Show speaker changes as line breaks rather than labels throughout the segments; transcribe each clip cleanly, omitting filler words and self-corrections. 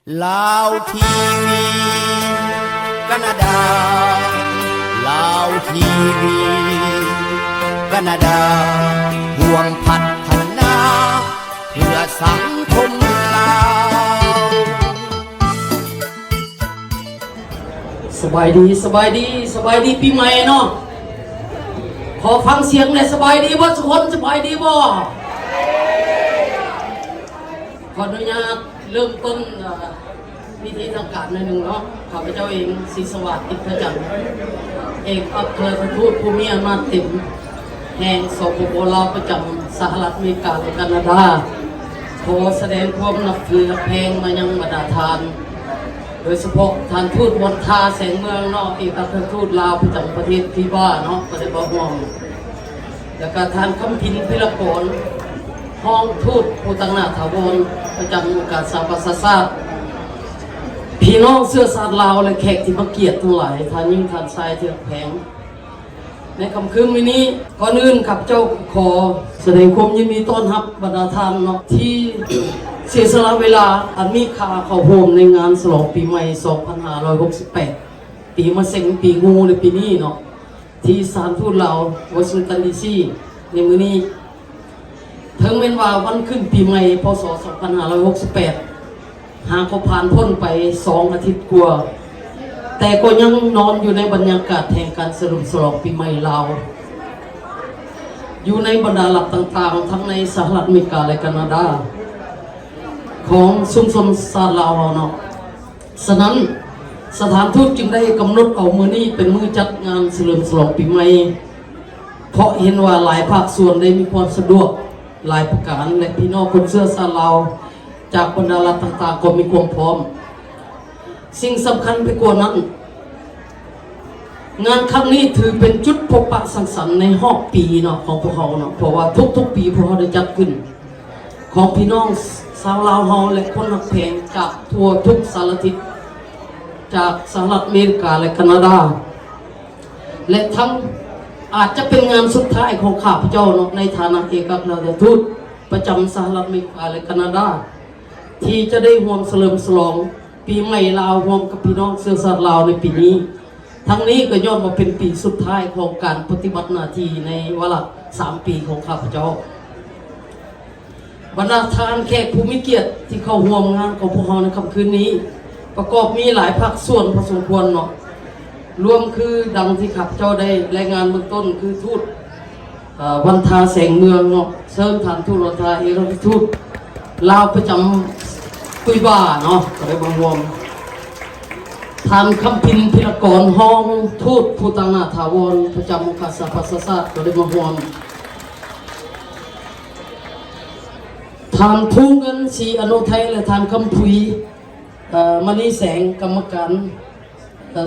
ลาวทีวีแคนาดาลาวทีวีแคนาดาห่วงพัฒนาเพื่อสังคมลาว
สบายดีปีใหม่เนาะขอฟังเสียงเลยสบายดีบ่ทุกคนสบายดีบ่ขออนุญาตเริ่มต้นพิธีทางการหน่อยหนึ่งเนาะข้าพเจ้าเองศรีสวัสดิ์อินทจันทร์เอกอัครราชทูตผู้มีอำนาจเต็มแห่งสปป.ลาวประจำสหรัฐอเมริกาและแคนาดาขอแสดงความนับถือแพงมายังบรรดาทานโดยเฉพาะท่านทูตวันทาแสงเมืองเนาะเอกอัครราชทูตลาวประจำประเทศที่บ้าเนาะประเทศบ่ห่วงแล้วก็ท่านคำพินพิรกรห้องทูตผู้ตั้งหน้าถาวรประจำการสาประชาชาติพี่น้องเสื้อสาดลาวและแขกที่มาเกียรติทั้งหลายท่านยิ่งท่านชายเถือกแผงในคำคืนวันนี้ก่อนอื่นข้าพเจ้าขอแสดงความยินดีต้อนรับบรรดาท่านเนาะที่เสียสละเวลาอันมีค่าเข้าร่วมในงานฉลองปีใหม่ 2568 ปีมะเส็งปีงูในปีนี้เนาะที่สถานทูตลาววอชิงตันดีซีในมื้อนี้ถึงแม้ว่าวันขึ้นปีใหม่พศ 2568 หากเขาผ่านพ้นไป2 อาทิตย์กว่าแต่ก็ยังนอนอยู่ในบรรยากาศแห่งการฉลองปีใหม่ลาวอยู่ในบรรดาหลักต่างๆทั้งในสหรัฐอเมริกาและแคนาดาของชุมชนชาติลาวเนาะฉะนั้นสถานทูตจึงได้กำหนดเอามื้อนี้เป็นมื้อจัดงานเฉลิมฉลองปีใหม่เพราะเห็นว่าหลายภาคส่วนได้มีความสะดวกหลายประการและพี่น้องคนเสื้อชาติลาวจากบรรดารัฐต่างๆก็มีความพร้อมสิ่งสำคัญไปกว่านั้นงานครั้งนี้ถือเป็นจุดพบปะสังสรรค์ในรอบปีเนาะของพวกเขาเนาะเพราะว่าทุกๆปีพวกเขาได้จัดขึ้นของพี่น้องชาวลาวเฮาและคนรักเพลงจากทั่วทุกสารทิศจากสหรัฐอเมริกาและแคนาดาและทั้งอาจจะเป็นงานสุดท้ายของข้าพเจ้าเนาะในฐานะเอกอัครราชทูตประจำสหรัฐอเมริกาและแคนาดาที่จะได้ร่วมเฉลิมฉลองปีใหม่ลาวร่วมกับพี่น้องเชื้อชาติลาวในปีนี้ทั้งนี้ก็ย้อนมาเป็นปีสุดท้ายของการปฏิบัติหน้าที่ในวาระ3 ปีของข้าพเจ้าบรรดาทานแขกผู้มีเกียรติที่เข้าร่วมงานของพวกเราในค่ำคืนนี้ประกอบมีหลายภาคส่วนพอสมควรเนาะรวมคือดังที่ข้าพเจ้าได้รายงานเบื้องต้นคือทูตวันทาแสงเมืองเนาะเชิญท่านทูตวันทาเอกอัครราชทูตลาวประจำกุยบ้าเนาะก็ได้มาร่วมท่านคำพินพิรกรห้องทูตผู้ตั้งหน้าถาวรประจำการสาประชาชาติก็ได้มาร่วมท่านผู้เงินศรีอนุทัยและท่านคำพุยมณีแสงกรรมการ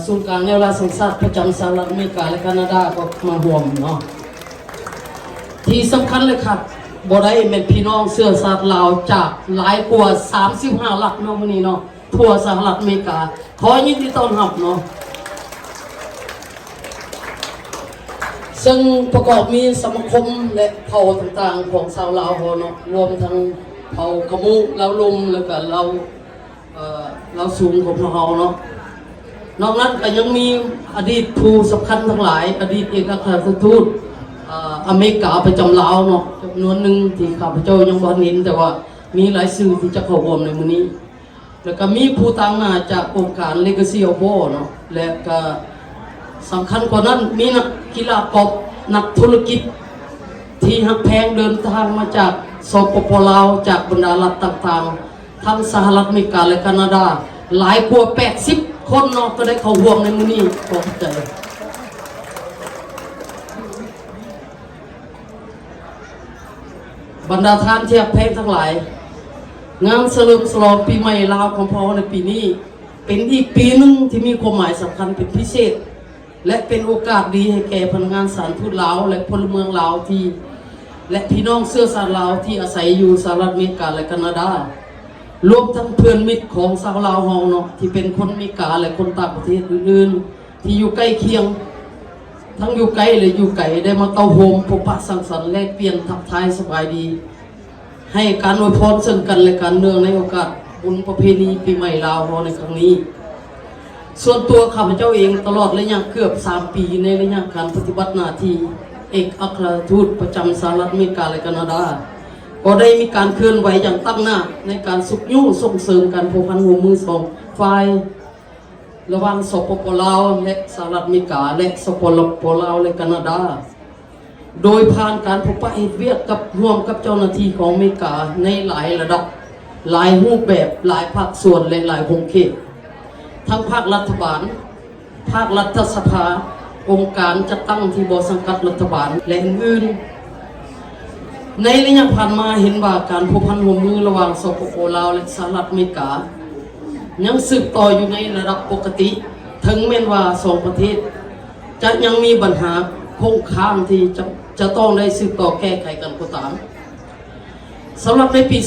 ศูนย์กลางแนวราชศาสตร์ประจำสหรัฐอเมริกาและแคนาดาก็มาร่วมเนาะที่สำคัญเลยครับบ่ได้เป็นพี่น้องเสื้อชาติลาวจากหลายกว่า35 หลักเนาะมื้อนี้เนาะทั่วสหรัฐอเมริกาขอยินดีต้อนรับเนาะซึ่งประกอบมีสมาคมและเผ่าต่างๆของชาวลาวเนาะรวมทั้งเผ่าขมุลาวลุมแล้วก็เราสูงของพวกเราเนาะนอกนั้นก็ยังมีอดีตผู้สำคัญทั้งหลายอดีตเอกอัครราชทูตอเมริกาประจำลาวเนาะจำนวนหนึ่งที่ข้าพเจ้ายังบ่เห็นแต่ว่ามีหลายสื่อที่จะเข้าร่วมในมื้อนี้แล้วก็มีผู้ต่างหน้าจากองค์การ Legacy of War เนาะและก็สำคัญกว่านั้นมีนักกีฬากอล์ฟนักธุรกิจที่ฮักแพงเดินทางมาจากสปป.ลาวจากบรรดารัฐต่างๆทั้งสหรัฐอเมริกาและแคนาดาหลายกว่า80 คนเนาะก็ได้เข้าร่วมในมื้อนี้ขอบใจบรรดาท่านที่รักแพงทั้งหลายงานเฉลิมฉลองปีใหม่ลาวของพวกเราในปีนี้เป็นอีกปีหนึ่งที่มีความหมายสำคัญเป็นพิเศษและเป็นโอกาสดีให้แก่พนักงานสถานทูตลาวและพลเมืองลาวที่และพี่น้องเชื้อชาติลาวที่อาศัยอยู่สหรัฐอเมริกาและแคนาดารวมทั้งเพื่อนมิตรของชาวลาวเฮาเนาะที่เป็นคนอเมริกาและคนต่างประเทศอื่นๆที่อยู่ใกล้เคียงทั้งอยู่ไกลและอยู่ไกลได้มาเข้าโฮมพบปะสังสรรค์แลกเปลี่ยนทักทายสบายดีให้การอวยพรซึ่งกันและกันเนื่องในโอกาส บุญประเพณีปีใหม่ลาวในครั้งนี้ส่วนตัวข้าพเจ้าเองตลอดระยะเกือบ3 ปีในระยะการปฏิบัติหน้าที่เอกอัครราชทูตประจำสหรัฐอเมริกาและแคนาดาก็ได้มีการเคลื่อนไหวอย่างตั้งหน้าในการสุขยุ่งส่งเสริมการผูกพันหัวมือสองฝ่ายระหว่างสปปลาวและสหรัฐอเมริกาและสปปลาวและแคนาดาโดยผ่านการพบปะเหตุเวียดกับร่วมกับเจ้าหน้าที่ของอเมริกาในหลายระดับหลายรูปแบบหลายภาคส่วนและหลายโครงเขตทั้งภาครัฐบาลภาครัฐสภาองค์การจัดตั้งที่บสังกัดรัฐบาลและอื่นในระยะผ่านมาเห็นว่าการผูกพันหัวมือระหว่างสปปลาวและสหรัฐอเมริกายังสืบต่ออยู่ในระดับปกติถึงแม้ว่าสองประเทศจะยังมีปัญหาคงค้างที่จะต้องได้สืบต่อแก้ไขกันก็ตามสำหรับในปี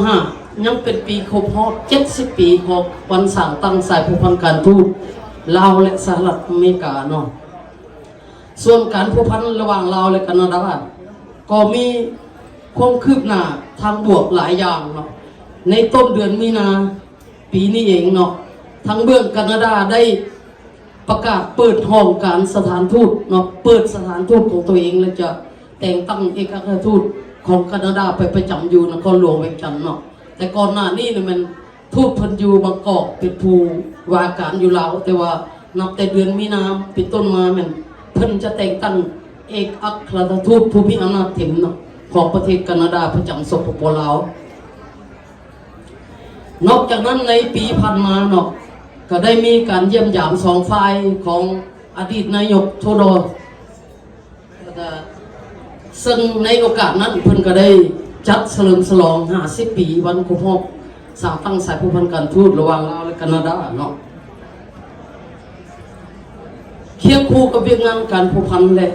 2025 ยังเป็นปีครบรอบ70 ปีของวันสร้างตั้งสายผูกพันการทูตลาวและสหรัฐอเมริกาเนาะส่วนการผูกพันระหว่างลาวและแคนาดาก็มีความคืบหน้าทางบวกหลายอย่างเนาะในต้นเดือนมีนาปีนี้เองเนาะทางเบื้องแคนาดาได้ประกาศเปิดห้องการสถานทูตเนาะเปิดสถานทูตของตัวเองและจะแต่งตั้งเอกอัครราชทูตของแคนาดาไปประจำอยู่นครหลวงเวียงจันทน์เนาะแต่ก่อนหน้านี้เนี่ยมันทูตเพิ่นอยู่บางกอกเป็นผู้ว่าการอยู่ลาวแต่ว่านับแต่เดือนมีนาเป็นต้นมามันเพิ่นจะแต่งตั้งเอกอัครราชทูตผู้มีอำนาจเต็มเนาะของประเทศแคนาดาประจำสปปลาวนอกจากนั้นในปีผ่านมาเนาะก็ได้มีการเยี่ยมยาม2 ฝ่ายของอดีตนายกโทโดซึ่งในโอกาสนั้นเพิ่นก็ได้จัดเฉลิมฉลอง50 ปีวันครบรอบสร้างตั้งสายผูกพันการทูตระหว่างลาวและแคนาดาเนาะเคียงคู่กับเวียงงานการผูกพันและ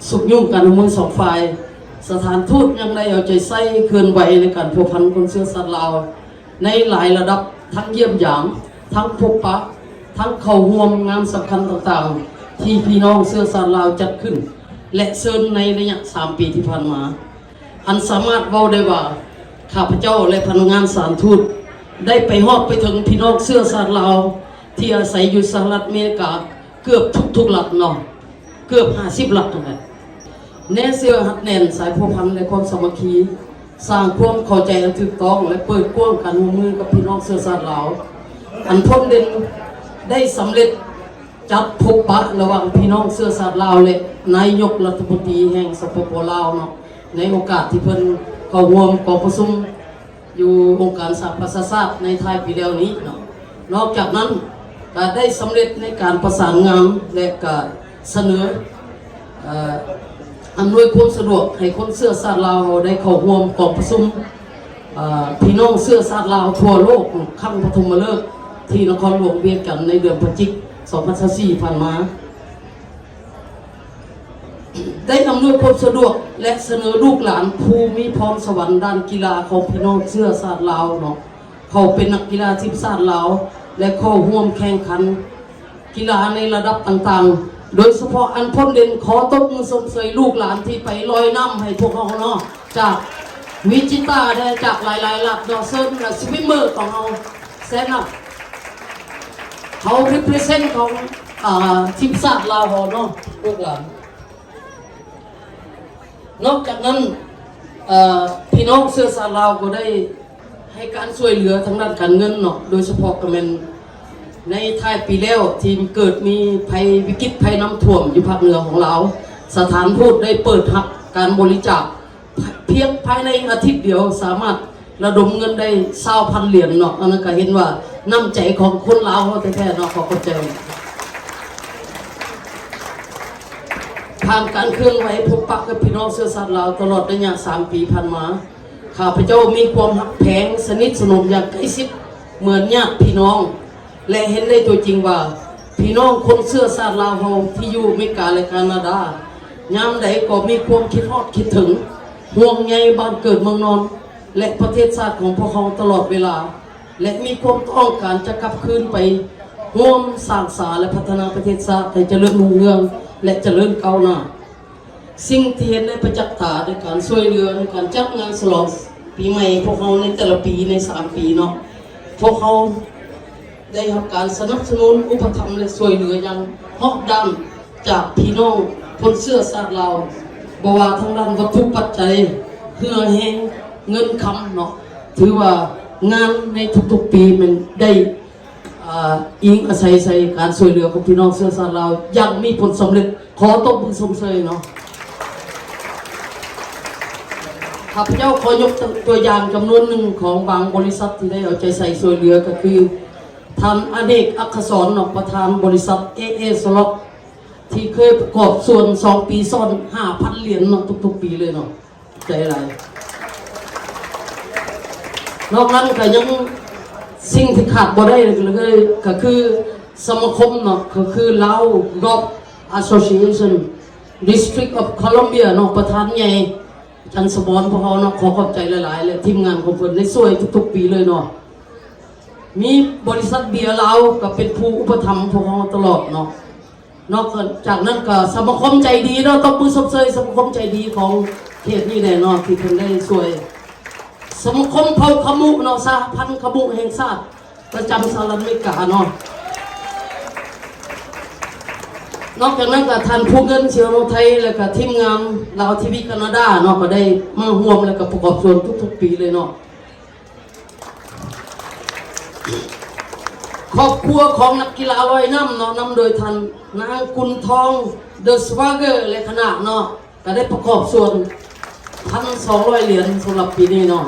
สุขยุ่งกันมือ2 ฝ่ายสถานทูตยังได้เอาใจใส่เคลื่อนไหวในการผูกพันคนเชื้อสายลาวในหลายระดับทั้งเยี่ยมยามทั้งพบปะทั้งเข้าร่วมงานสำคัญต่างๆที่พี่น้องเชื้อสายลาวจัดขึ้นและเชิญในระยะ3 ปีที่ผ่านมาอันสามารถเว้าได้ว่าข้าพเจ้าและพนักงานสถานทูตได้ไปฮอดไปถึงพี่น้องเชื้อสายลาวที่อาศัยอยู่สหรัฐอเมริกาเกือบทุกรัฐเนาะเกือบ50 รัฐนั่นแหละแน่เสื้อหัดแน่นสายผูกพันและความสามัคคีสร้างความเข้าใจและถูกต้องและเปิดกว้างการร่วมมือกับพี่น้องเชื้อสายลาวอันพ้นเด่นได้สำเร็จจัดพบปะระหว่างพี่น้องเชื้อสายลาวและนายกรัฐมนตรีแห่งสปปลาวเนาะในโอกาสที่เพิ่นเข้าร่วมกองประชุมอยู่องค์การสหประชาชาติในไทยปีเดียวนี้เนาะนอกจากนั้นก็ได้สำเร็จในการประสานงานและก็เสนออำนวยความสะดวกให้คนเชื้อสายลาวได้เข้าร่วมกองประชุมพี่น้องเชื้อสายลาวทั่วโลกครั้งปฐมฤกษ์ที่นครหลวงเวียงจันทน์ในเดือนพฤศจิกายน 2024 ผ่านมาได้อำนวยความสะดวกและเสนอลูกหลานผู้มีพรสวรรค์ด้านกีฬาของพี่น้องเชื้อสายลาวเนาะเขาเป็นนักกีฬาทีมชาติลาวและเข้าร่วมแข่งขันกีฬาในระดับต่างๆโดยเฉพาะอันพ้นเด่นขอตบมือสมเสยลูกหลานที่ไปลอยน้ำให้พวกเขาเนาะจากวิจิตราได้จากหลายๆรัฐเนาะเซิร์ฟและสวิมเมอร์ของเราแซนด์เขา represent ของทีมชาติลาวเนาะลูกหลานนอกจากนั้นพี่น้องเชื้อสายลาวก็ได้ให้การช่วยเหลือทางด้านการเงินเนาะโดยเฉพาะก็เป็นในท้ายปีแล้วที่เกิดมีภัยวิกฤตภัยน้ำท่วมอยู่ภาคเหนือของเราสถานทูตได้เปิดรับการบริจาคเพียงภายในอาทิตย์เดียวสามารถระดมเงินได้20,000 เหรียญเนาะอันนั้นก็เห็นว่าน้ำใจของคนลาวเขาแท้ๆเนาะเขาเข้าใจผ่านการเคลื่อนไหวพบปะกับพี่น้องเชื้อสายลาวตลอดระยะ3 ปีผ่านมาข้าพเจ้ามีความหักแพงสนิทสนมอย่างใกล้ชิดเหมือนญาติพี่น้องและเห็นได้ตัวจริงว่าพี่น้องคนเชื้อสายลาวเฮาที่อยู่อเมริกาและแคนาดายามใดก็มีความคิดฮอดคิดถึงห่วงใยบ้านเกิดเมืองนอนและประเทศชาติของพวกเขาตลอดเวลาและมีความต้องการจะกลับคืนไปร่วมสร้างสรรค์และพัฒนาประเทศชาติให้เจริญรุ่งเรืองและเจริญก้าวหน้าสิ่งที่เห็นได้ประจักษ์ตาในการช่วยเหลือในการจัดงานฉลองปีใหม่พวกเขาในแต่ละปีใน3 ปีเนาะ พวกเขาได้รับการสนับสนุนอุปถัมภ์และช่วยเหลืออย่างฮอกดันจากพี่น้องคนเสื้อสาดเราบว่าทางด้านวัตถุปัจจัยเพื่อแห่งเงินคำเนาะถือว่างานในทุกๆปีมันได้อิงอาศัยใส่การช่วยเหลือของพี่น้องเสื้อสาดเรายังมีผลสำเร็จขอตบมือสมเสยเนาะข้าพเจ้าขอยกตัวอย่างจำนวนหนึ่งของบางบริษัทที่ได้เอาใจใส่ช่วยเหลือก็คือท่านอเนกอักษรประธานบริษัทสล็อตที่เคยประกอบส่วน2 ปีซ้อน 5,000 เหรียญเนาะทุกๆปีเลยเนาะใจอะไรนอกนั้นก็ยังสิ่งที่ขาดบ่ได้เลยก็คือสมาคมเนาะก็คือลาว Golf Association District of Columbia เนาะประธานใหญ่จันสมรพวกเขาเนาะขอขอบใจหลายๆเลยทีมงานของเพิ่นได้ช่วยทุกๆปีเลยเนาะมีบริษัทเบียร์ลาวก็เป็นผู้อุปถัมภ์พวกเขาตลอดเนาะนอกจากนั้นก็สมาคมใจดีเนาะต้องมือสมเสยสมาคมใจดีของเขตนี้แน่เนาะที่เพิ่นได้ช่วยสมาคมเผ่าขมุเนาะสหพันธ์ขมุแห่งชาติประจำสหรัฐอเมริกาเนาะนอกจากนั้นก็ท่านผู้เงินเชียวโนไทยแล้วก็ทีมงานลาวทีวีแคนาดาเนาะก็ได้มาร่วมแล้วก็ประกอบส่วนทุกๆปีเลยเนาะครอบครัวของนักกีฬาว่ายน้ำเนาะนำโดยท่านนางกุลทองเดอะสวาเกอร์และคณะเนาะก็ได้ประกอบส่วน 1,200 เหรียญสำหรับปีนี้เนาะ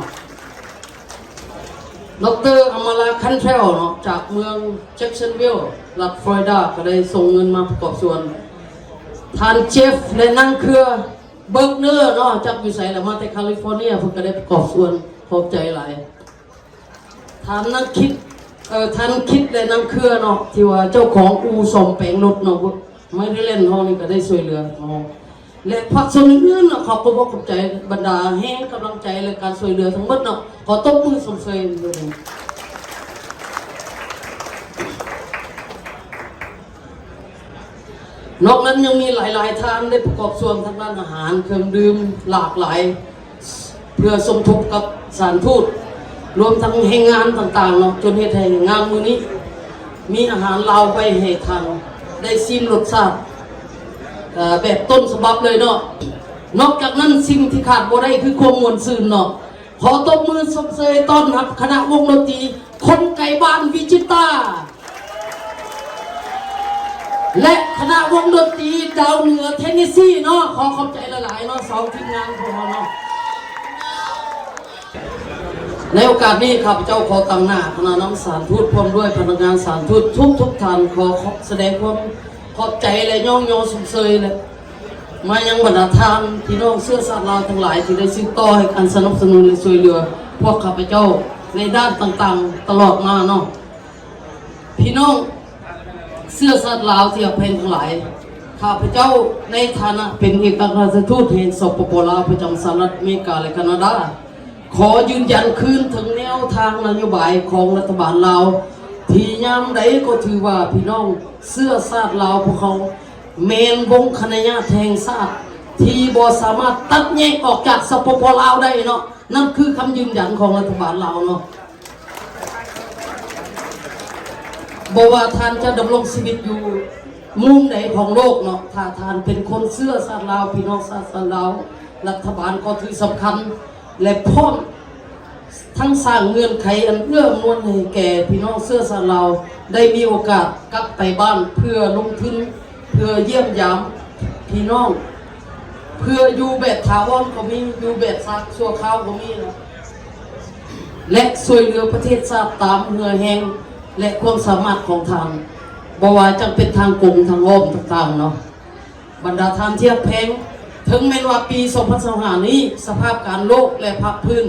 ดร.อมาลาคันเทรลเนาะจากเมืองแจ็คสันวิลล์รัฐฟลอริดาก็ได้ส่งเงินมาประกอบส่วนท่านเจฟและนางเครือเบิร์กเนอร์เนาะจากวิสัยแล้วมาแต่แคลิฟอร์เนียเพิ่นก็ได้ประกอบส่วนขอบใจหลายท่านนักคิดและนางเครือเนาะที่ว่าเจ้าของอู่ซ่อมแปลงรถเนาะไม่ได้เล่นห้องนี่ก็ได้ช่วยเหลือเนาะและภาคส่วนอื่นๆเนาะขอบคุณขอบใจบรรดาแห่งกำลังใจและการช่วยเหลือทั้งหมดเนาะขอตบมือสมเสยด้วยนอกนั้นยังมีหลายๆทางได้ประกอบส่วนทางด้านอาหารเครื่องดื่มหลากหลายเพื่อสมทบกับสถานทูตรวมทั้งแห่งงานต่างๆเนาะจนเหตุให้งานมื้อนี้มีอาหารลาวไปให้ทานได้ชิมรสชาติแบบต้นฉบับเลยเนาะนอกจากนั้นสิ่งที่ขาดบ่ได้คือความม่วนซื่นเนาะขอตบมือสมเสยต้อนรับคณะวงดนตรีคนไก่บ้านวิจิตราและคณะวงดนตรีดาวเหนือเทนเนสซีเนาะขอขอบใจหลายๆเนาะ2 ทีมงานของเราเนาะในโอกาสนี้ข้าพเจ้าขอตั้งหน้าคณะน้ำสารทูตพร้อมด้วยพนักงานสารทูตทุกท่านขอแสดงความขอบใจและย่องโยสมเสยเลยมายังบรรดาทานพี่น้องเสื้อสาดลาวทั้งหลายที่ได้ซื้อต่อให้การสนับสนุนและช่วยเหลือพวกข้าพเจ้าในด้านต่างๆตลอดมาเนาะพี่น้องเสื้อสาดลาวที่อภัยทั้งหลายข้าพเจ้าในฐานะเป็นเอกอัครราชทูตแห่งสปป.ลาวประจำสหรัฐอเมริกาและแคนาดาขอยืนยันคืนถึงแนวทางนโยบายของรัฐบาลลาวที่ยามใดก็ถือว่าพี่น้องเสื้อสาดลาวพวกเขาเมนวงคณะญาติแห่งชาติที่บ่สามารถตัดแยกออกจากสปป.ลาวได้เนาะนั่นคือคำยืนยันของรัฐบาลลาวเนาะบอกว่าท่านจะดำรงชีวิตอยู่มุมไหนของโลกเนาะถ้าท่านเป็นคนเสื้อสาดลาวพี่น้องสาดลาวรัฐบาลก็ถือสำคัญและพร้อมทั้งสร้างเงื่อนไขอันเอื้ออำนวยให้แก่พี่น้องเสื้อสาดลาวได้มีโอกาสกลับไปบ้านเพื่อลงทุนเพื่อเยี่ยมยามพี่น้องเพื่ออยู่แบบถาวรก็มีอยู่แบบซักชั่วคราวก็มีนะและช่วยเหลือประเทศชาติตามเนื้อแห้งและความสามารถของทางบ่ว่าจังเป็นทางกงทางอ้อมต่างๆเนาะบรรดาทานเทียบแพงถึงแม้ว่าปี2025นี้สภาพการโลกและภาคพื้น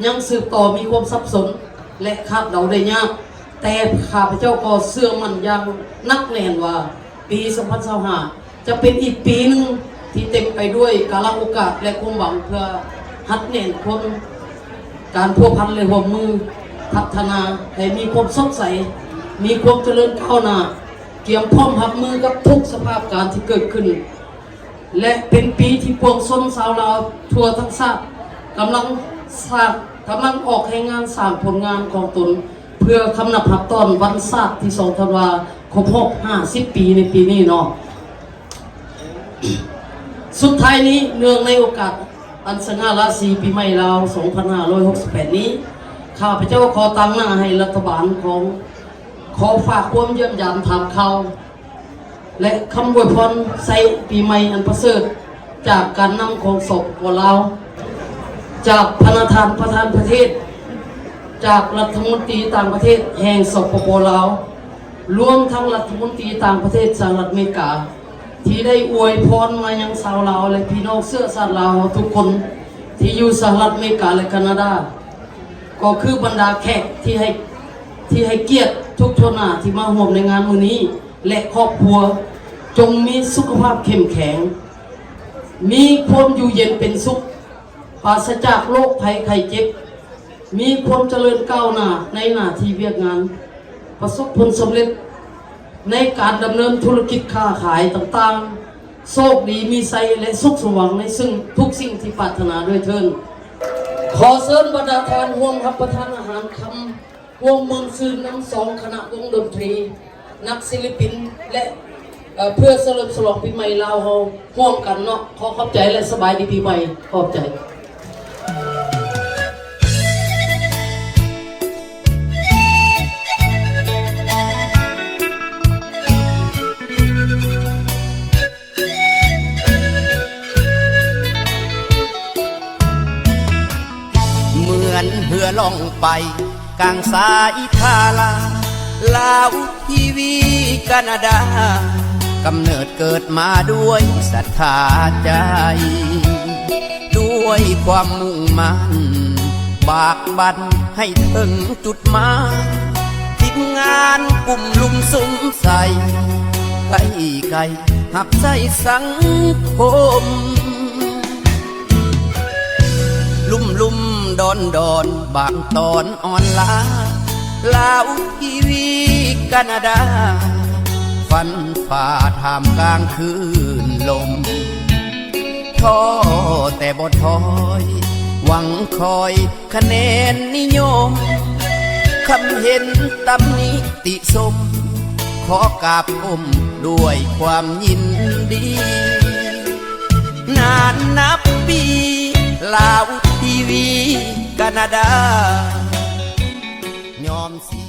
ยังสืบต่อมีความสับสนและคาดเดาได้ยากแต่ข้าพเจ้าก็เชื่อมั่นอย่างนักแน่นว่าปี2025จะเป็นอีกปีนึงที่เต็มไปด้วยกาลโอกาสและความหวังเพื่อหัดแน่นคนการพัวพันและร่วมมือพัฒนาให้มีความสดใสมีความเจริญก้าวหน้าเตรียมพร้อมรับมือกับทุกสภาพการที่เกิดขึ้นและเป็นปีที่ปวงชนชาวลาวทั่วทั้งชาติกำลังออกให้งานสร้างผลงานของตน เพื่อคำนับหับตอนวันศาสตร์ที่2 ธันวาครบรอบ50 ปีในปีนี้เนาะสุดท้ายนี้เนื่องในโอกาสอันสง่าราศีปีใหม่ลาว2568นี้ข้าพเจ้าขอตั้งหน้าให้รัฐบาลของขอฝากความเยี่ยมยามถามข่าวและคำอวยพรใส่ปีใหม่อันประเสริฐจากการนำของศพของเราจากประธานประเทศจากรัฐมนตรีต่างประเทศแห่งสปป.ลาวรวมทั้งรัฐมนตรีต่างประเทศสหรัฐอเมริกาที่ได้อวยพรมายังชาวลาวและพี่น้องเชื้อชาติลาวทุกคนที่อยู่สหรัฐอเมริกาและแคนาดาก็คือบรรดาแขกที่ให้เกียรติทุกชนที่มาร่วมในงานมื้อนี้และครอบครัวจงมีสุขภาพเข้มแข็งมีความอยู่เย็นเป็นสุขปราศจากโรคภัยไข้เจ็บมีความเจริญก้าวหน้าในหน้าที่เวียกงานประสบผลสำเร็จในการดำเนินธุรกิจค้าขายต่างๆโชคดีมีชัยและสุขสว่างในซึ่งทุกสิ่งที่ปรารถนาด้วยเถิดขอเชิญบรรดาทานห่วงรับประทานอาหารคำห่วงเมืองซื่นน้ำ2 คณะวงดนตรีนักศิลปินและเพื่อเฉลิมฉลองปีใหม่ลาวเราร่วมกันเนาะขอขอบใจและสบายดีปีใหม่ขอบใจ
เหมือนเหือล่องไปกลางสายทาลาลาวทีวีแคนาดากำเนิดเกิดมาด้วยศรัทธาใจด้วยความมุ่งมั่นบากบั่นให้ถึงจุดหมายทีมงานกลุ่มลุมสุมใส่ไก่ไก่หักใส่สังคมลุ่มดอนบางตอนอ่อนล้าลาวทีวีแคนาดาฟันฝ่าท่ามกลางคืนลมท้อแต่บ่ถอยหวังคอยคะแนนนิยมคำเห็นตำหนิติชมขอกราบด้วยความยินดีนานนับปีลาวทีวีแคนาดายอมเสีย